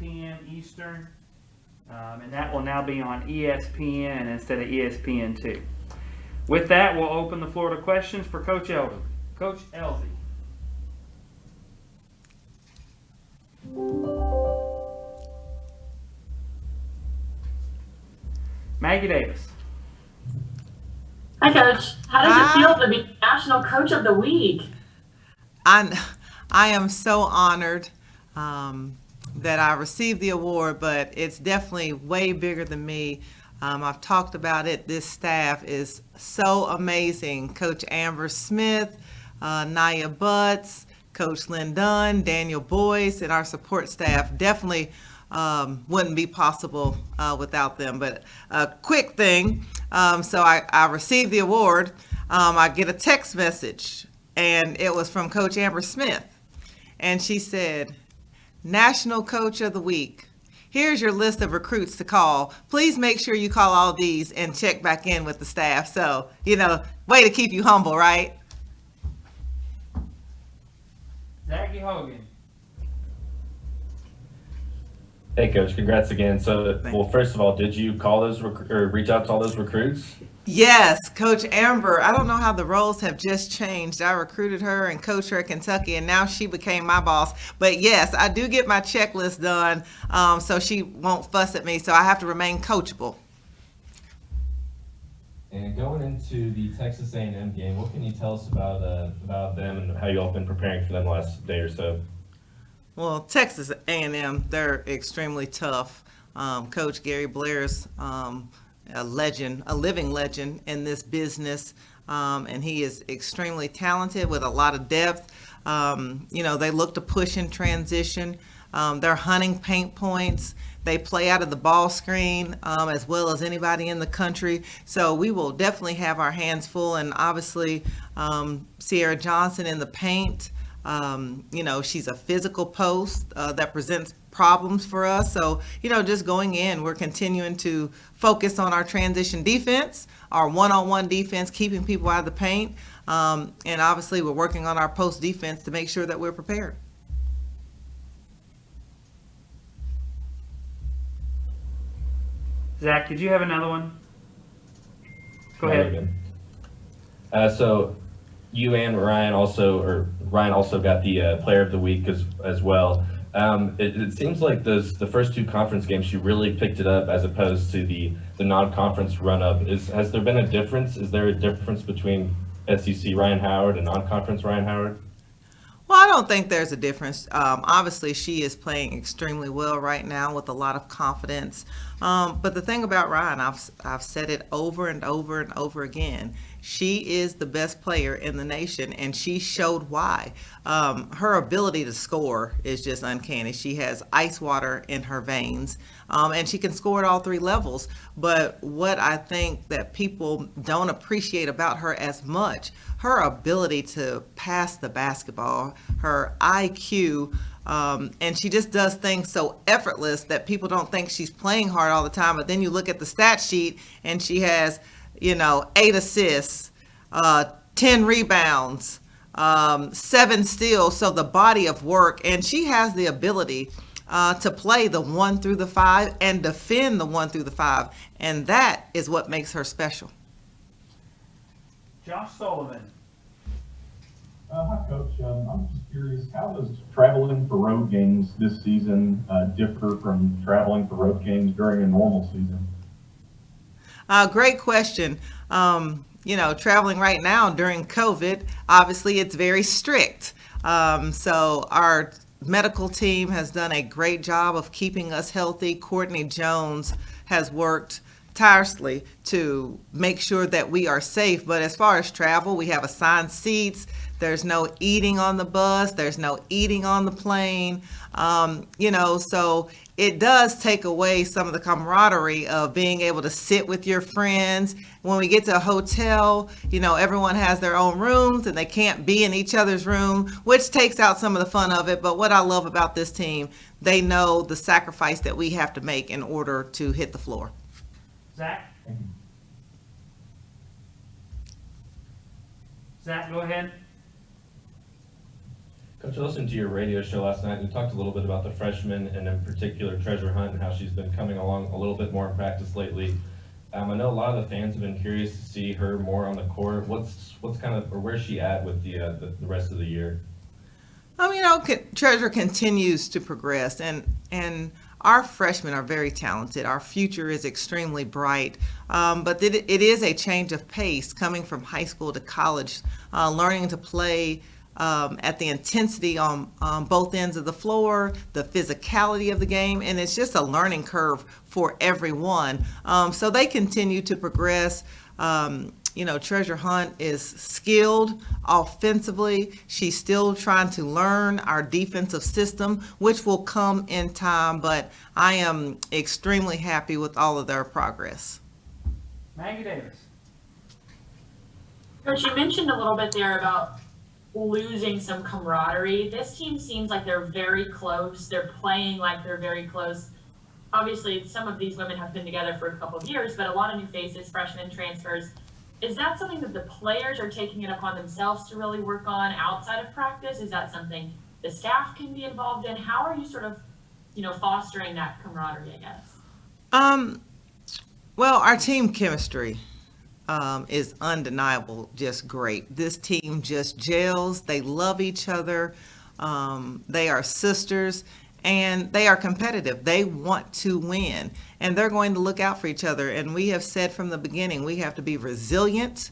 p.m. Eastern, and that will now be on ESPN instead of ESPN2. With that, we'll open the floor to questions for Coach Elzy. Coach Elzy. Maggie Davis. Hi, Coach. How does it feel to be National Coach of the Week? I am so honored that I received the award, but it's definitely way bigger than me. I've talked about it. This staff is so amazing. Coach Amber Smith, Nia Butts, Coach Lynn Dunn, Daniel Boyce, and our support staff definitely wouldn't be possible without them. But a quick thing, so I received the award. I get a text message, and it was from Coach Amber Smith. And she said, National Coach of the Week. Here's your list of recruits to call. Please make sure you call all these and check back in with the staff. So, way to keep you humble, right? Zachy Hogan. Hey, Coach, congrats again. So, well, first of all, did you call those or reach out to all those recruits? Yes, Coach Amber. I don't know how the roles have just changed. I recruited her and coached her at Kentucky, and now she became my boss. But yes, I do get my checklist done, so she won't fuss at me. So I have to remain coachable. And going into the Texas A&M game, what can you tell us about them and how you all been preparing for them the last day or so? Well, Texas A&M, they're extremely tough. Coach Gary Blair's a legend, a living legend in this business, and he is extremely talented with a lot of depth. They look to push in transition. They're hunting paint points. They play out of the ball screen as well as anybody in the country. So we will definitely have our hands full, and obviously Sierra Johnson in the paint. She's a physical post that presents problems for us. So, just going in, we're continuing to focus on our transition defense, our one-on-one defense, keeping people out of the paint. And obviously, we're working on our post defense to make sure that we're prepared. Zach, did you have another one? Go ahead. So you and Ryan also got the Player of the Week as well. It seems like the first two conference games you really picked it up as opposed to the non-conference run-up. Has there been a difference? Is there a difference between SEC Ryan Howard and non-conference Ryan Howard? Well, I don't think there's a difference. Obviously, she is playing extremely well right now with a lot of confidence. But the thing about Ryan, I've said it over and over and over again. She is the best player in the nation, and she showed why. Her ability to score is just uncanny. She has ice water in her veins, and she can score at all three levels. But what I think that people don't appreciate about her as much, her ability to pass the basketball, her IQ, and she just does things so effortless that people don't think she's playing hard all the time. But then you look at the stat sheet, and she has 8 assists, 10 rebounds, 7 steals. So the body of work, and she has the ability to play the 1 through the 5 and defend the 1 through the 5. And that is what makes her special. Josh Sullivan. Hi, Coach. I'm just curious, how does traveling for road games this season differ from traveling for road games during a normal season? Great question. Traveling right now during COVID, obviously it's very strict. So our medical team has done a great job of keeping us healthy. Courtney Jones has worked tirelessly to make sure that we are safe. But as far as travel, we have assigned seats. There's no eating on the bus. There's no eating on the plane. So it does take away some of the camaraderie of being able to sit with your friends. When we get to a hotel, everyone has their own rooms and they can't be in each other's room, which takes out some of the fun of it. But what I love about this team, they know the sacrifice that we have to make in order to hit the floor. Zach? Zach, go ahead. Coach, I listened to your radio show last night, and you talked a little bit about the freshman, and in particular Treasure Hunt, and how she's been coming along a little bit more in practice lately. I know a lot of the fans have been curious to see her more on the court. What's kind of, or where's she at with the rest of the year? Treasure continues to progress, and our freshmen are very talented. Our future is extremely bright, but it is a change of pace coming from high school to college, learning to play at the intensity on both ends of the floor, the physicality of the game, and it's just a learning curve for everyone. So they continue to progress. Treasure Hunt is skilled offensively. She's still trying to learn our defensive system, which will come in time, but I am extremely happy with all of their progress. Maggie Davis. Coach, you mentioned a little bit there about losing some camaraderie. This team seems like they're very close. They're playing like they're very close. Obviously, some of these women have been together for a couple of years, but a lot of new faces, freshmen, transfers. Is that something that the players are taking it upon themselves to really work on outside of practice? Is that something the staff can be involved in? How are you sort of, fostering that camaraderie, I guess? Well, our team chemistry is undeniable, just great. This team just gels. They love each other. They are sisters, and they are competitive. They want to win, and they're going to look out for each other. And we have said from the beginning, we have to be resilient.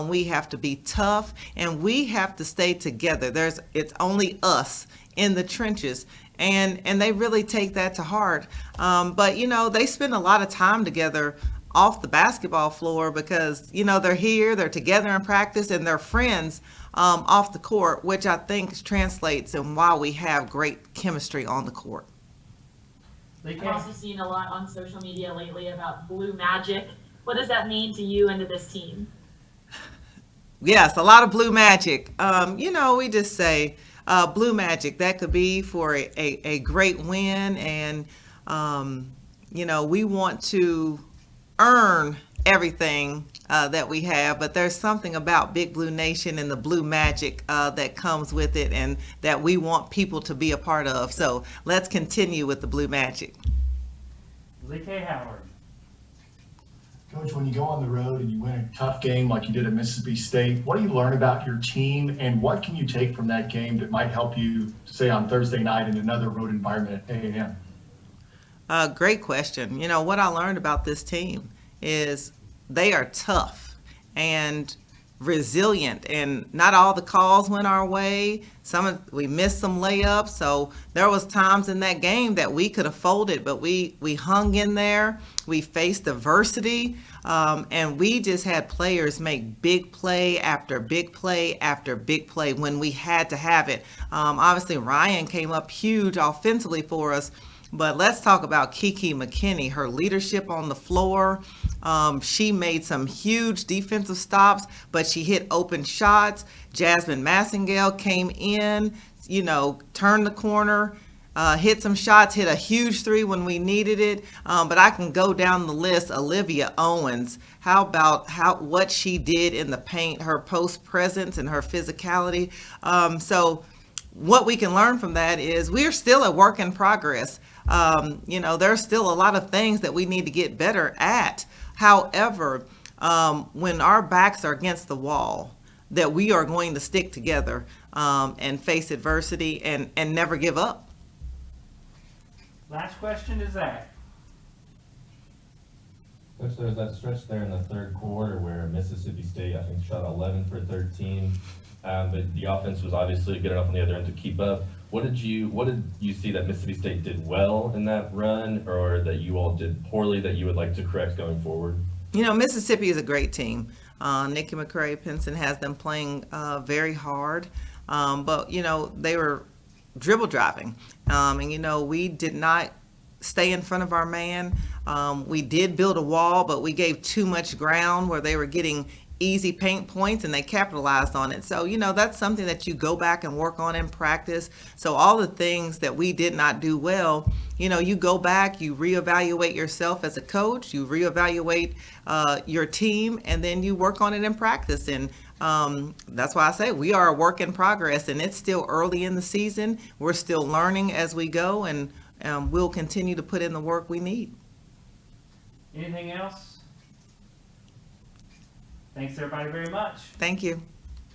We have to be tough, and we have to stay together. It's only us in the trenches, and they really take that to heart. But they spend a lot of time together off the basketball floor because they're here, they're together in practice, and they're friends off the court, which I think translates in why we have great chemistry on the court. I've also seen a lot on social media lately about blue magic. What does that mean to you and to this team? Yes, a lot of blue magic. We just say blue magic. That could be for a great win, and we want to earn everything that we have, but there's something about Big Blue Nation and the blue magic that comes with it, and that we want people to be a part of. So let's continue with the blue magic. ZK Howard. Coach, when you go on the road and you win a tough game like you did at Mississippi State, what do you learn about your team, and what can you take from that game that might help you, say, on Thursday night in another road environment at A&M? Great question. What I learned about this team is they are tough and resilient, and not all the calls went our way. We missed some layups, so there was times in that game that we could have folded, but we hung in there. We faced adversity, and we just had players make big play after big play after big play when we had to have it. Obviously, Ryan came up huge offensively for us. But let's talk about Kiki McKinney, her leadership on the floor. She made some huge defensive stops, but she hit open shots. Jasmine Massengale came in, turned the corner, hit some shots, hit a huge three when we needed it. But I can go down the list. Olivia Owens, how about what she did in the paint, her post presence and her physicality. So what we can learn from that is we're still a work in progress. There's still a lot of things that we need to get better at. However, when our backs are against the wall, that we are going to stick together and face adversity and never give up. Last question to Zach. Coach, there was that stretch there in the third quarter where Mississippi State, I think, shot 11 for 13, but the offense was obviously good enough on the other end to keep up. What did you see that Mississippi State did well in that run, or that you all did poorly that you would like to correct going forward? Mississippi is a great team. Nikki McCray-Penson has them playing very hard, but they were dribble driving, and we did not stay in front of our man. We did build a wall, but we gave too much ground where they were getting easy paint points and they capitalized on it. So, that's something that you go back and work on in practice. So all the things that we did not do well, you go back, you reevaluate yourself as a coach, you reevaluate your team, and then you work on it in practice. And that's why I say we are a work in progress, and it's still early in the season. We're still learning as we go, and we'll continue to put in the work we need. Anything else? Thanks everybody very much. Thank you.